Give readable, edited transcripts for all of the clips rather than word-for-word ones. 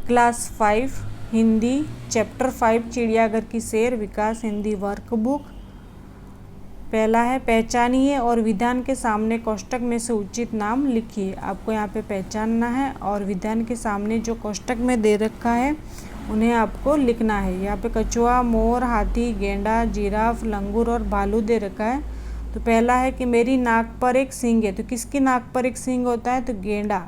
Class 5 Hindi chapter 5 चिड़ियाघर की सैर विकास हिंदी वर्कबुक। पहला है पहचानिए और विधान के सामने कोष्टक में से उचित नाम लिखिए। आपको यहाँ पे पहचानना है और विधान के सामने जो कोष्टक में दे रखा है उन्हें आपको लिखना है। यहाँ पे कछुआ, मोर, हाथी, गेंडा, जिराफ, लंगूर और भालू दे रखा है। तो पहला है कि मेरी नाक पर एक सींग है। तो किसकी नाक पर एक सींग होता है? तो गेंडा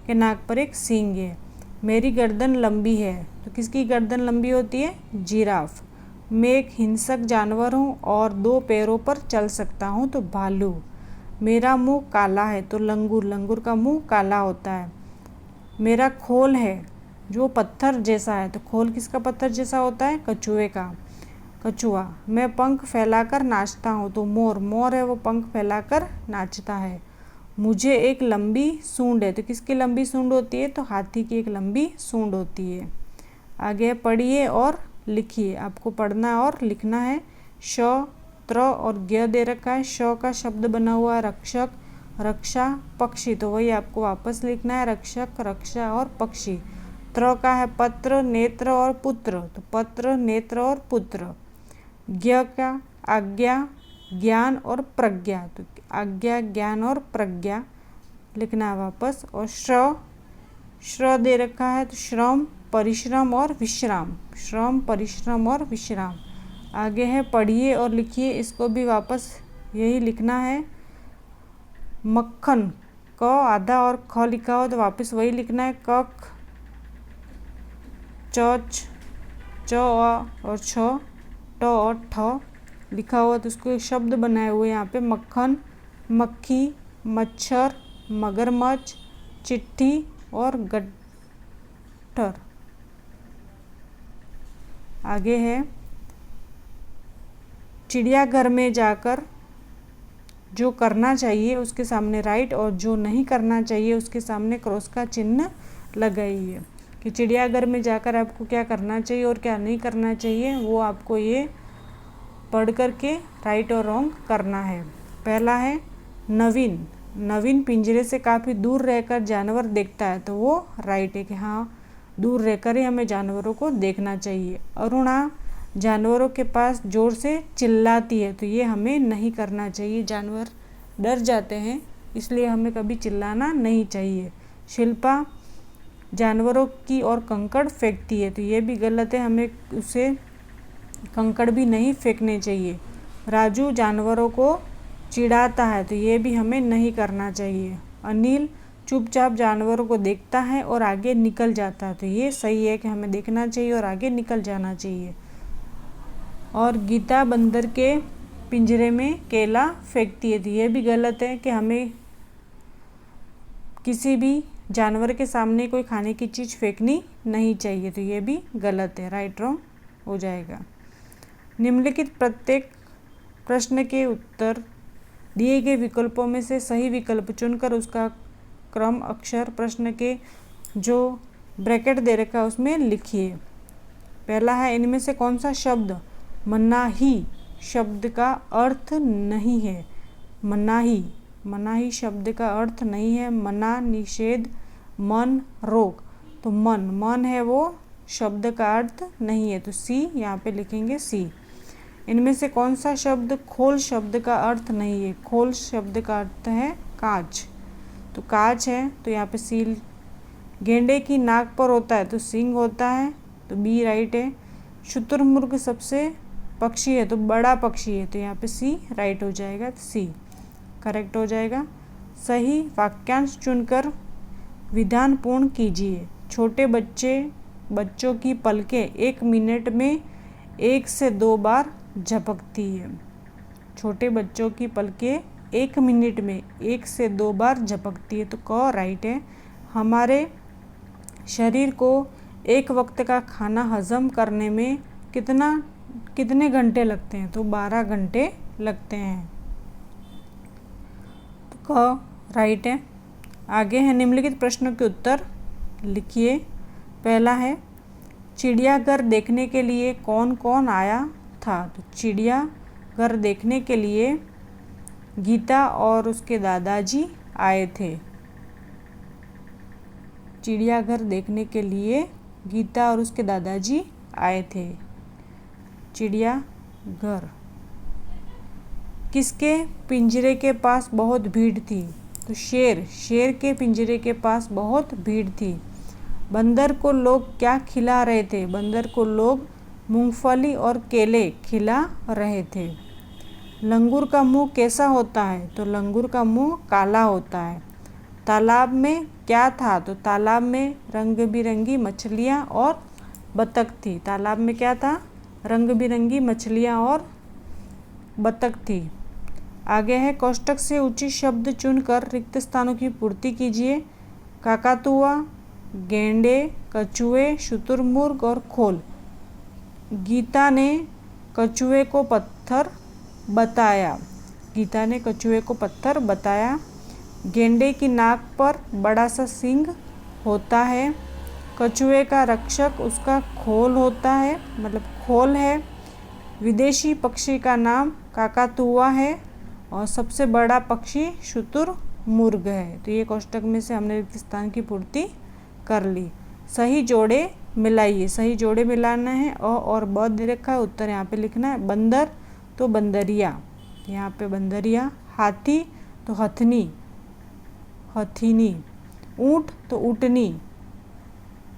के नाक पर एक सींग है। मेरी गर्दन लंबी है। तो किसकी गर्दन लंबी होती है? जिराफ। मैं एक हिंसक जानवर हूँ और 2 पैरों पर चल सकता हूँ। तो भालू। मेरा मुंह काला है। तो लंगूर का मुंह काला होता है। मेरा खोल है जो पत्थर जैसा है। तो खोल किसका पत्थर जैसा होता है? कछुए का। कछुआ। मैं पंख फैलाकर नाचता हूँ। तो मोर है वो पंख फैलाकर नाचता है। मुझे एक लंबी सूंड है। तो किसकी लंबी सूंड होती है? तो हाथी की एक लंबी सूंड होती है। आगे पढ़िए और लिखिए। आपको पढ़ना और लिखना है। श, त्र और ज्ञ दे रखा है। श का शब्द बना हुआ है रक्षक, रक्षा, पक्षी। तो वही आपको वापस लिखना है, रक्षक, रक्षा और पक्षी। त्र का है पत्र, नेत्र और पुत्र। तो पत्र, नेत्र और पुत्र। ज्ञ का आज्ञा, ज्ञान और प्रज्ञा। तो आज्ञा, ज्ञान और प्रज्ञा लिखना है वापस। और श्र दे रखा है। तो श्रम, परिश्रम और विश्राम। श्रम, परिश्रम और विश्राम। आगे है पढ़िए और लिखिए। इसको भी वापस यही लिखना है। मक्खन, क आधा और ख लिखा हो तो वापस वही लिखना है। कख, च और छ, ट और ठ लिखा हुआ तो उसको एक शब्द बनाए हुए यहाँ पे। मक्खन, मक्खी, मच्छर, मगरमच्छ, चिट्ठी और गट्ठर। आगे है चिड़ियाघर में जाकर जो करना चाहिए उसके सामने राइट और जो नहीं करना चाहिए उसके सामने क्रॉस का चिन्ह लगाइए। कि चिड़ियाघर में जाकर आपको क्या करना चाहिए और क्या नहीं करना चाहिए वो आपको ये पढ़ करके राइट और रॉन्ग करना है। पहला है नवीन पिंजरे से काफ़ी दूर रहकर जानवर देखता है। तो वो राइट है कि हाँ दूर रहकर ही हमें जानवरों को देखना चाहिए। अरुणा जानवरों के पास जोर से चिल्लाती है। तो ये हमें नहीं करना चाहिए। जानवर डर जाते हैं इसलिए हमें कभी चिल्लाना नहीं चाहिए। शिल्पा जानवरों की ओर कंकड़ फेंकती है। तो ये भी गलत है, हमें उसे कंकड़ भी नहीं फेंकने चाहिए। राजू जानवरों को चिढ़ाता है। तो ये भी हमें नहीं करना चाहिए। अनिल चुपचाप जानवरों को देखता है और आगे निकल जाता है। तो ये सही है कि हमें देखना चाहिए और आगे निकल जाना चाहिए। और गीता बंदर के पिंजरे में केला फेंकती है। तो ये भी गलत है कि हमें किसी भी जानवर के सामने कोई खाने की चीज़ फेंकनी नहीं चाहिए। तो ये भी गलत है, राइट रॉन्ग हो जाएगा। निम्नलिखित प्रत्येक प्रश्न के उत्तर दिए गए विकल्पों में से सही विकल्प चुनकर उसका क्रम अक्षर प्रश्न के जो ब्रैकेट दे रखा है उसमें लिखिए। पहला है इनमें से कौन सा शब्द मनाही शब्द का अर्थ नहीं है? मनाही शब्द का अर्थ नहीं है। मना, निषेध, मन, रोक। तो मन है वो शब्द का अर्थ नहीं है। तो सी यहाँ पे लिखेंगे सी। इनमें से कौन सा शब्द खोल शब्द का अर्थ नहीं है? खोल शब्द का अर्थ है कांच। तो कांच है तो यहाँ पे सी। गेंडे की नाक पर होता है तो सींग होता है। तो बी राइट है। शुतुरमुर्ग सबसे पक्षी है तो बड़ा पक्षी है। तो यहाँ पे सी राइट हो जाएगा। तो सी करेक्ट हो जाएगा। सही वाक्यांश चुनकर विधान पूर्ण कीजिए। छोटे बच्चों की पलकें 1 मिनट में 1 से 2 बार झपकती है। छोटे बच्चों की पलकें 1 मिनट में 1 से 2 बार झपकती है। तो क राइट है। हमारे शरीर को एक वक्त का खाना हजम करने में कितने घंटे लगते हैं? तो 12 घंटे लगते हैं। तो क राइट है। आगे है निम्नलिखित प्रश्नों के उत्तर लिखिए। पहला है चिड़ियाघर देखने के लिए कौन कौन आया था? तो चिड़ियाघर देखने के लिए गीता और उसके दादाजी आए थे। चिड़ियाघर देखने के लिए गीता और उसके दादाजी आए थे। चिड़ियाघर। किसके पिंजरे के पास बहुत भीड़ थी? तो शेर के पिंजरे के पास बहुत भीड़ थी। बंदर को लोग क्या खिला रहे थे? बंदर को लोग मूंगफली और केले खिला रहे थे। लंगूर का मुंह कैसा होता है? तो लंगूर का मुंह काला होता है। तालाब में क्या था? तो तालाब में रंग बिरंगी मछलियाँ और बतख थी। तालाब में क्या था? रंग बिरंगी मछलियाँ और बतख थी। आगे है कोष्टक से उचित शब्द चुनकर रिक्त स्थानों की पूर्ति कीजिए। काकातुआ, गेंडे, कछुए, शुतुरमुर्ग और खोल। गीता ने कछुए को पत्थर बताया। गीता ने कछुए को पत्थर बताया। गेंडे की नाक पर बड़ा सा सींग होता है। कछुए का रक्षक उसका खोल होता है, मतलब खोल है। विदेशी पक्षी का नाम काकातुआ है और सबसे बड़ा पक्षी शुतुरमुर्ग है। तो ये कोष्टक में से हमने रिक्त स्थान की पूर्ति कर ली। सही जोड़े मिलाइए। सही जोड़े मिलाना है। अ और ब दे रखा है, उत्तर यहाँ पे लिखना है। बंदर तो बंदरिया, यहाँ पे बंदरिया। हाथी तो हथनी, हथिनी। ऊँट तो ऊँटनी।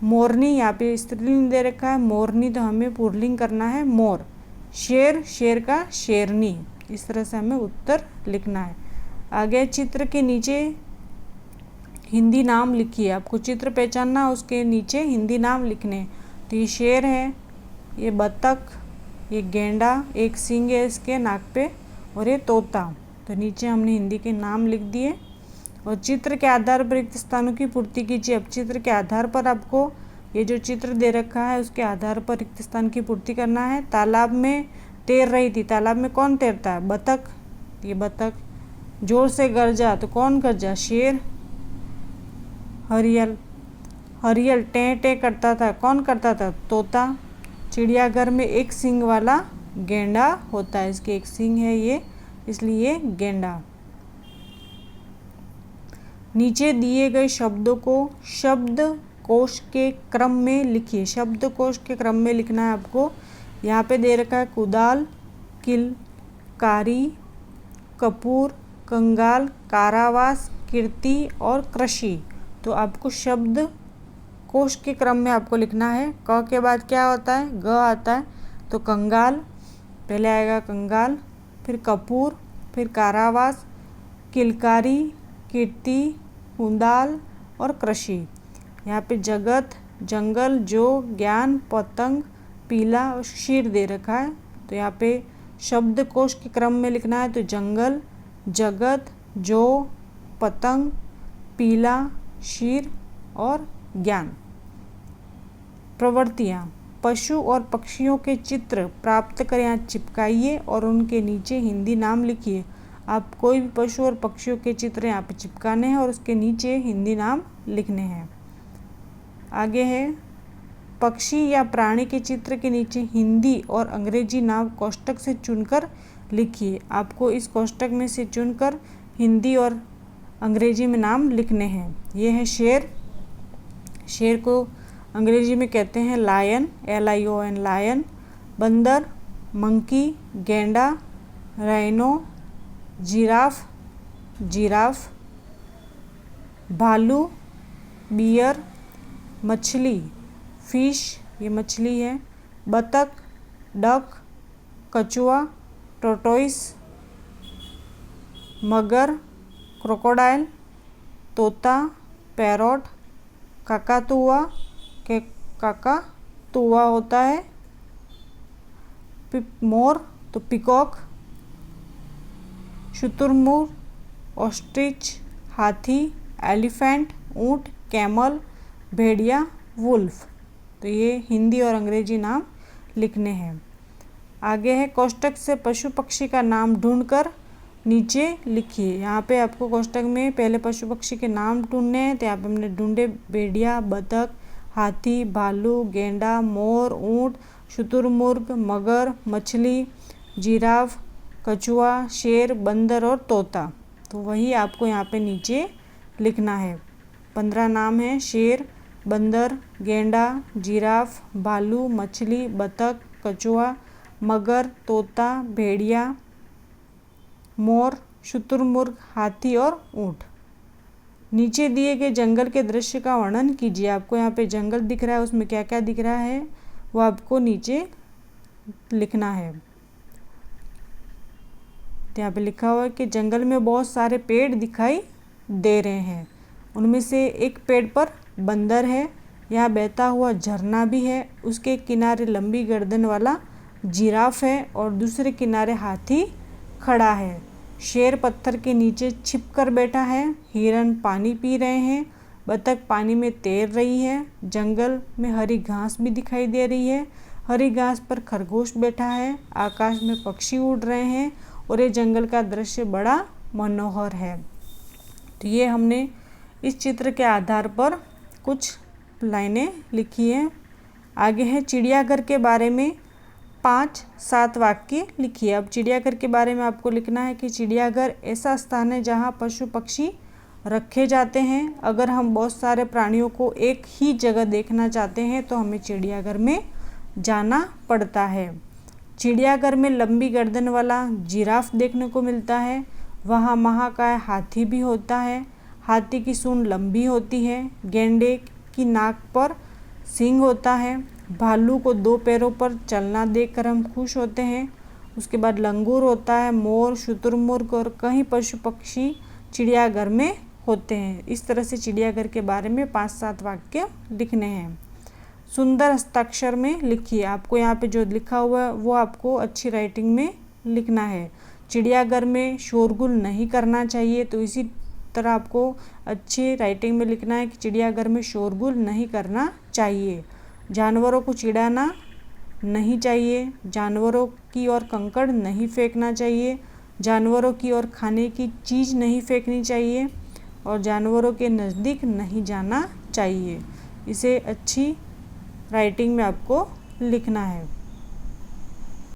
मोरनी यहाँ पे स्त्रीलिंग दे रखा है, मोरनी, तो हमें पुल्लिंग करना है मोर। शेर का शेरनी। इस तरह से हमें उत्तर लिखना है। आगे चित्र के नीचे हिंदी नाम लिखिए। आपको चित्र पहचानना, उसके नीचे हिंदी नाम लिखने। तो ये शेर है, ये बतख, ये गेंडा, एक सींग है इसके नाक पे, और ये तोता। तो नीचे हमने हिंदी के नाम लिख दिए। और चित्र के आधार पर रिक्त स्थानों की पूर्ति कीजिए। अब चित्र के आधार पर आपको ये जो चित्र दे रखा है उसके आधार पर रिक्त स्थान की पूर्ति करना है। तालाब में तैर रही थी। तालाब में कौन तैरता है? बतख, ये बतख। जोर से गरजा, तो कौन गरजा? शेर। हरियल टें टें करता था, कौन करता था? तोता। चिड़ियाघर में एक सींग वाला गेंडा होता है। इसके एक सींग है ये, इसलिए गेंडा। नीचे दिए गए शब्दों को शब्द कोश के क्रम में लिखिए। शब्द कोश के क्रम में लिखना है आपको। यहाँ पे दे रखा है कुदाल, किल, कारी, कपूर, कंगाल, कारावास, कीर्ति और कृषि। तो आपको शब्द कोश के क्रम में आपको लिखना है। क के बाद क्या होता है? ग आता है। तो कंगाल पहले आएगा, कंगाल, फिर कपूर, फिर कारावास, किलकारी, कीर्ति, कुदाल और कृषि। यहाँ पे जगत, जंगल, जो, ज्ञान, पतंग, पीला और शीर दे रखा है। तो यहाँ पे शब्द कोश के क्रम में लिखना है। तो जंगल, जगत, जो, पतंग, पीला, शीर और ज्ञान। प्रवृत्तियाँ। पशु और पक्षियों के चित्र प्राप्त कर यहाँ चिपकाइए और उनके नीचे हिंदी नाम लिखिए। आप कोई भी पशु और पक्षियों के चित्र यहाँ पे चिपकाने हैं और उसके नीचे हिंदी नाम लिखने हैं। आगे है पक्षी या प्राणी के चित्र के नीचे हिंदी और अंग्रेजी नाम कोष्टक से चुनकर लिखिए। आपको इस कोष्टक में से चुनकर हिंदी और अंग्रेजी में नाम लिखने हैं। ये है शेर। शेर को अंग्रेजी में कहते हैं लायन, LION, लायन। बंदर, मंकी, गेंडा, राइनो, जिराफ, जिराफ। भालू, बियर। मछली, फिश, ये मछली है। बतख, डक। कछुआ, टोर्टोइस। मगर, क्रोकोडाइल। तोता, पैरोट। काकातुआ, के काकातुआ होता है। मोर तो पिकॉक। शुतुरमुर्ग, ऑस्ट्रिच। हाथी, एलिफेंट। ऊँट, कैमल। भेड़िया, वुल्फ। तो ये हिंदी और अंग्रेजी नाम लिखने हैं। आगे है कोष्टक से पशु पक्षी का नाम ढूंढकर नीचे लिखिए। यहाँ पे आपको कोष्टक में पहले पशु पक्षी के नाम ढूंढने हैं। तो यहाँ पे हमने ढूंढे भेड़िया, बतख, हाथी, भालू, गेंडा, मोर, ऊँट, शुतुरमुर्ग, मगर, मछली, जिराफ, कछुआ, शेर, बंदर और तोता। तो वही आपको यहाँ पे नीचे लिखना है। 15 नाम है। शेर, बंदर, गेंडा, जिराफ, भालू, मछली, बतख, कछुआ, मगर, तोता, भेड़िया, मोर, शुतुरमुर्ग, हाथी और ऊंट। नीचे दिए गए जंगल के दृश्य का वर्णन कीजिए। आपको यहाँ पे जंगल दिख रहा है, उसमें क्या क्या दिख रहा है वो आपको नीचे लिखना है। तो यहाँ पे लिखा हुआ है कि जंगल में बहुत सारे पेड़ दिखाई दे रहे हैं। उनमें से एक पेड़ पर बंदर है, यहाँ बहता हुआ झरना भी है, उसके किनारे लंबी गर्दन वाला जिराफ है और दूसरे किनारे हाथी खड़ा है। शेर पत्थर के नीचे छिपकर बैठा है, हिरन पानी पी रहे हैं, बतख पानी में तैर रही है। जंगल में हरी घास भी दिखाई दे रही है, हरी घास पर खरगोश बैठा है, आकाश में पक्षी उड़ रहे हैं और ये जंगल का दृश्य बड़ा मनोहर है। तो ये हमने इस चित्र के आधार पर कुछ लाइनें लिखी हैं। आगे है चिड़ियाघर के बारे में 5-7 वाक्य लिखिए। अब चिड़ियाघर के बारे में आपको लिखना है कि चिड़ियाघर ऐसा स्थान है जहाँ पशु पक्षी रखे जाते हैं। अगर हम बहुत सारे प्राणियों को एक ही जगह देखना चाहते हैं तो हमें चिड़ियाघर में जाना पड़ता है। चिड़ियाघर में लंबी गर्दन वाला जिराफ देखने को मिलता है। वहाँ महाकाय हाथी भी होता है। हाथी की सूंड लंबी होती है। गेंडे की नाक पर सींग होता है। भालू को 2 पैरों पर चलना देखकर हम खुश होते हैं। उसके बाद लंगूर होता है। मोर, शुतुरमुर्ग और कई पशु पक्षी चिड़ियाघर में होते हैं। इस तरह से चिड़ियाघर के बारे में 5-7 वाक्य लिखने हैं। सुंदर हस्ताक्षर में लिखिए। आपको यहाँ पे जो लिखा हुआ है वो आपको अच्छी राइटिंग में लिखना है। चिड़ियाघर में शोरगुल नहीं करना चाहिए, तो इसी तरह आपको अच्छी राइटिंग में लिखना है कि चिड़ियाघर में शोरगुल नहीं करना चाहिए। जानवरों को चिढ़ाना नहीं चाहिए। जानवरों की ओर कंकड़ नहीं फेंकना चाहिए। जानवरों की ओर खाने की चीज़ नहीं फेंकनी चाहिए और जानवरों के नज़दीक नहीं जाना चाहिए। इसे अच्छी राइटिंग में आपको लिखना है।